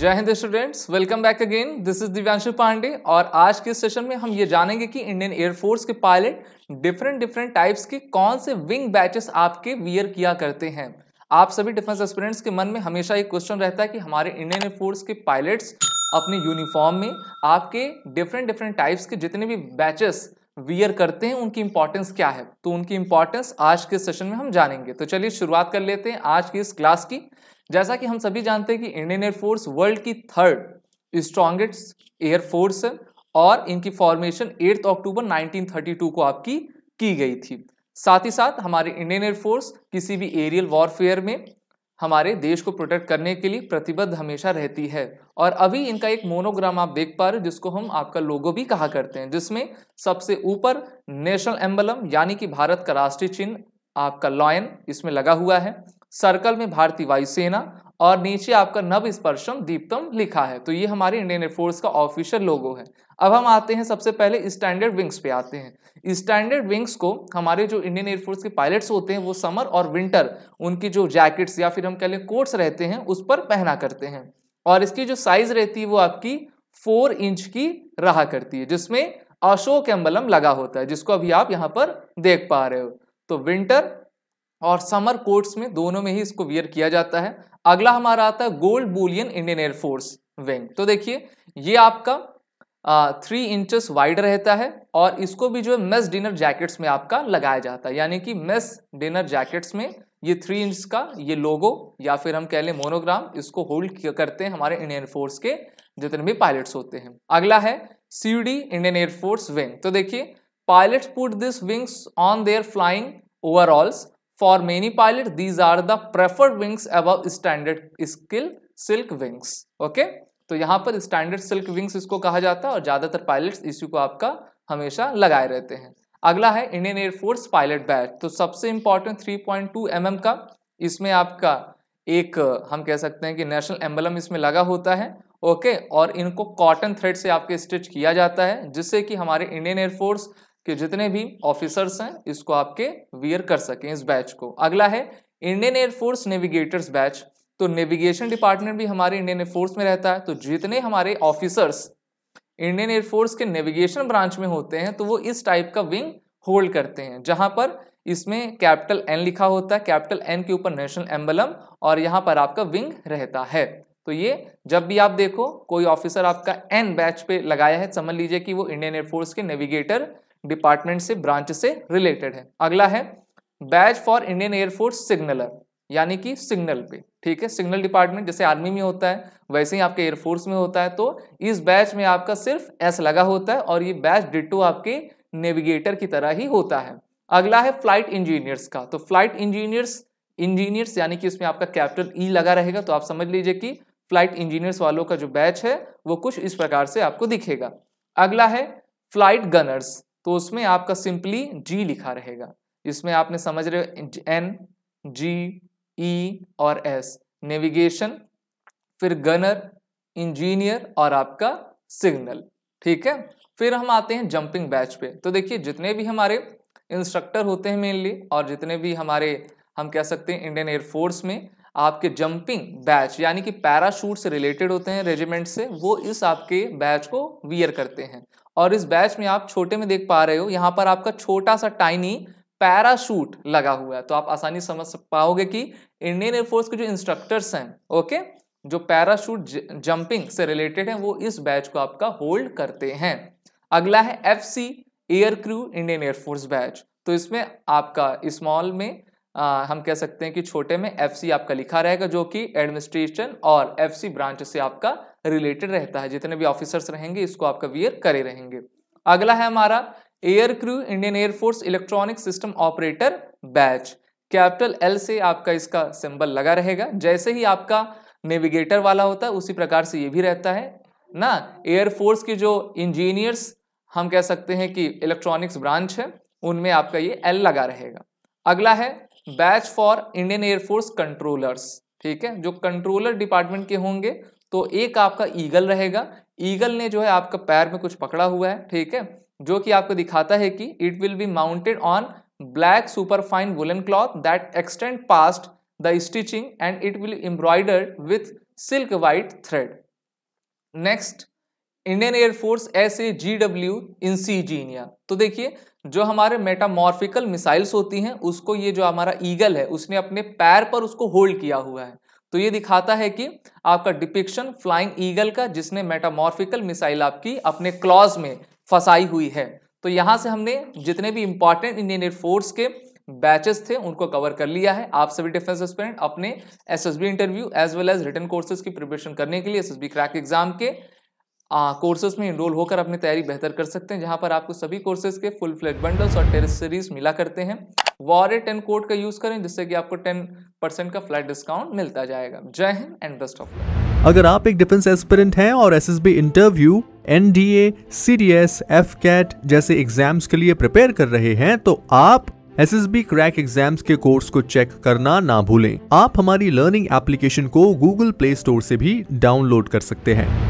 जय Hind students, welcome back again. This is Divyanshu Pandey और आज के सेशन में हम ये जानेंगे कि इंडियन एयरफोर्स के पायलट डिफरेंट टाइप्स के कौन से विंग बैचेस आपके वियर किया करते हैं। आप सभी डिफेंस एस्पिरेंट्स के मन में हमेशा एक क्वेश्चन रहता है कि हमारे इंडियन एयरफोर्स के पायलट्स अपने यूनिफॉर्म में आपके डिफरेंट टाइप्स के जितने भी बैचेस वियर करते हैं उनकी इंपॉर्टेंस क्या है। तो उनकी इंपॉर्टेंस आज के सेशन में हम जानेंगे। तो चलिए शुरुआत कर लेते हैं आज की इस क्लास की। जैसा कि हम सभी जानते हैं कि इंडियन एयरफोर्स वर्ल्ड की थर्ड स्ट्रॉन्गेस्ट एयरफोर्स है और इनकी फॉर्मेशन 8 अक्टूबर 1932 को आपकी की गई थी। साथ ही साथ हमारे इंडियन एयरफोर्स किसी भी एरियल वॉरफेयर में हमारे देश को प्रोटेक्ट करने के लिए प्रतिबद्ध हमेशा रहती है। और अभी इनका एक मोनोग्राम आप देख पा रहे हो जिसको हम आपका लोगो भी कहा करते हैं, जिसमें सबसे ऊपर नेशनल एम्बलम यानी कि भारत का राष्ट्रीय चिन्ह आपका लॉयन इसमें लगा हुआ है, सर्कल में भारतीय वायुसेना और नीचे आपका नभ स्पर्शम दीप्तम लिखा है। तो ये हमारे इंडियन एयरफोर्स का ऑफिशियल लोगो है। अब हम आते हैं सबसे पहले स्टैंडर्ड विंग्स पे आते हैं। स्टैंडर्ड विंग्स को हमारे जो इंडियन एयरफोर्स के पायलट्स होते हैं वो समर और विंटर उनकी जो जैकेट्स या फिर हम कह लें कोट्स रहते हैं उस पर पहना करते हैं और इसकी जो साइज रहती है वो आपकी 4 इंच की रहा करती है, जिसमें अशोक एम्बलम लगा होता है जिसको अभी आप यहाँ पर देख पा रहे हो। तो विंटर और समर कोट्स में दोनों में ही इसको वियर किया जाता है। अगला हमारा आता है gold Boolean Indian air force wing. तो देखिए ये आपका 3 इंचेस वाइड रहता है और इसको भी जो है मेस डिनर जैकेट्स में आपका लगाया जाता है, यानी कि मेस डिनर जैकेट्स में ये 3 इंच का ये लोगो या फिर हम कह लें मोनोग्राम इसको होल्ड करते हैं हमारे इंडियन एयरफोर्स के जितने भी पायलट्स होते हैं। अगला है सीडी इंडियन एयरफोर्स विंग। तो देखिए pilots put this wings on their flying ओवरऑल्स। For many pilots, these are the preferred wings above standard silk wings. Okay? तो यहाँ पर स्टैंडर्ड सिल्क विंग्स इसको कहा जाता है और ज्यादातर पायलट्स इसी को आपका हमेशा लगाए रहते हैं। अगला है इंडियन एयरफोर्स पायलट बैच। तो सबसे इंपॉर्टेंट 3.2 mm का इसमें आपका एक हम कह सकते हैं कि नेशनल एम्बलम इसमें लगा होता है। ओके, और इनको कॉटन थ्रेड से आपके स्टिच किया जाता है जिससे कि हमारे इंडियन एयरफोर्स कि जितने भी ऑफिसर्स हैं इसको आपके वियर कर सकें इस बैच को। अगला है इंडियन एयरफोर्स नेविगेटर्स बैच। तो नेविगेशन डिपार्टमेंट भी हमारे इंडियन एयरफोर्स में रहता है। तो जितने हमारे ऑफिसर्स इंडियन एयरफोर्स के नेविगेशन ब्रांच में होते हैं तो वो इस टाइप का विंग होल्ड करते हैं, जहां पर इसमें कैपिटल एन लिखा होता है, कैपिटल एन के ऊपर नेशनल एम्बलम और यहाँ पर आपका विंग रहता है। तो ये जब भी आप देखो कोई ऑफिसर आपका एन बैच पे लगाया है समझ लीजिए कि वो इंडियन एयरफोर्स के नेविगेटर डिपार्टमेंट से ब्रांच से रिलेटेड है। अगला है बैच फॉर इंडियन एयरफोर्स सिग्नलर, यानी कि सिग्नल पे, ठीक है, सिग्नल डिपार्टमेंट जैसे आर्मी में होता है वैसे ही आपके एयरफोर्स में होता है। तो इस बैच में आपका सिर्फ एस लगा होता है और ये बैच डिट्टो आपके नेविगेटर की तरह ही होता है। अगला है फ्लाइट इंजीनियर्स का। तो फ्लाइट इंजीनियर्स यानी कि इसमें आपका कैपिटल ई लगा रहेगा। तो आप समझ लीजिए कि फ्लाइट इंजीनियर्स वालों का जो बैच है वो कुछ इस प्रकार से आपको दिखेगा। अगला है फ्लाइट गनर्स। तो उसमें आपका सिंपली जी लिखा रहेगा। इसमें आपने समझ रहे एन जी ई और एस, नेविगेशन, फिर गनर, इंजीनियर और आपका सिग्नल, ठीक है। फिर हम आते हैं जंपिंग बैच पे। तो देखिए जितने भी हमारे इंस्ट्रक्टर होते हैं मेनली और जितने भी हमारे हम कह सकते हैं इंडियन एयरफोर्स में आपके जंपिंग बैच यानी कि पैराशूट से रिलेटेड होते हैं रेजिमेंट से, वो इस आपके बैच को वियर करते हैं। और इस बैच में आप छोटे में देख पा रहे हो यहाँ पर आपका छोटा सा टाइनी पैराशूट लगा हुआ है। तो आप आसानी समझ पाओगे कि इंडियन एयरफोर्स के जो इंस्ट्रक्टर्स हैं, ओके, जो पैराशूट जंपिंग से रिलेटेड हैं वो इस बैच को आपका होल्ड करते हैं। अगला है FC air crew Indian air force batch. तो इसमें आपका स्मॉल में हम कह सकते हैं कि छोटे में FC आपका लिखा रहेगा जो कि एडमिनिस्ट्रेशन और FC ब्रांच से आपका रिलेटेड रहता है। जितने भी ऑफिसर्स रहेंगे इसको आपका वियर करे रहेंगे। अगला है हमारा air crew Indian air force electronic system operator batch. Capital L से आपका इसका सिंबल लगा रहेगा। जैसे ही आपका नेविगेटर वाला होता है उसी प्रकार से ये भी रहता है ना। एयरफोर्स की जो इंजीनियर्स हम कह सकते हैं कि इलेक्ट्रॉनिक्स ब्रांच है उनमें आपका ये L लगा रहेगा। अगला है batch for Indian air force controllers, ठीक है, जो कंट्रोलर डिपार्टमेंट के होंगे। तो एक आपका ईगल रहेगा, ईगल ने जो है आपका पैर में कुछ पकड़ा हुआ है, ठीक है, जो कि आपको दिखाता है कि it will be mounted on black superfine woollen cloth that extend past the stitching and it will embroidered with silk white thread. Next Indian air force SAGW इंसिजीनिया। तो देखिए जो हमारे मेटामॉर्फिकल मिसाइल्स होती हैं उसको ये जो हमारा ईगल है उसने अपने पैर पर उसको होल्ड किया हुआ है। तो ये दिखाता है कि आपका डिपिक्शन फ्लाइंग ईगल का जिसने मेटामॉर्फिकल मिसाइल आपकी अपने क्लॉज में फंसाई हुई है। तो यहां से हमने जितने भी इंपॉर्टेंट इंडियन एयरफोर्स के बैचेस थे उनको कवर कर लिया है। आप सभी डिफेंस एस्पिरेंट अपने SSB interview as well as written courses की प्रिपरेशन करने के लिए SSB क्रैक एग्जाम के कोर्सेज में इनरोल होकर अपनी तैयारी बेहतर कर सकते हैं, जहां पर आपको सभी कोर्सेज के फुल फ्लेज बंडल्स और टेस्ट सीरीज मिला करते हैं। वॉरियर 10 कोड का यूज करें जिससे कि आपको 10% का फ्लैट डिस्काउंट मिलता जाएगा। जय Hind and best of luck. अगर आप एक डिफेंस एस्पिरेंट हैं और SSB interview, NDA, CDS, FCAT जैसे एग्जाम्स के लिए प्रिपेयर कर रहे हैं तो आप SSB क्रैक एग्जाम्स के कोर्स को चेक करना ना भूलें। आप हमारी लर्निंग एप्लीकेशन को गूगल प्ले स्टोर से भी डाउनलोड कर सकते हैं।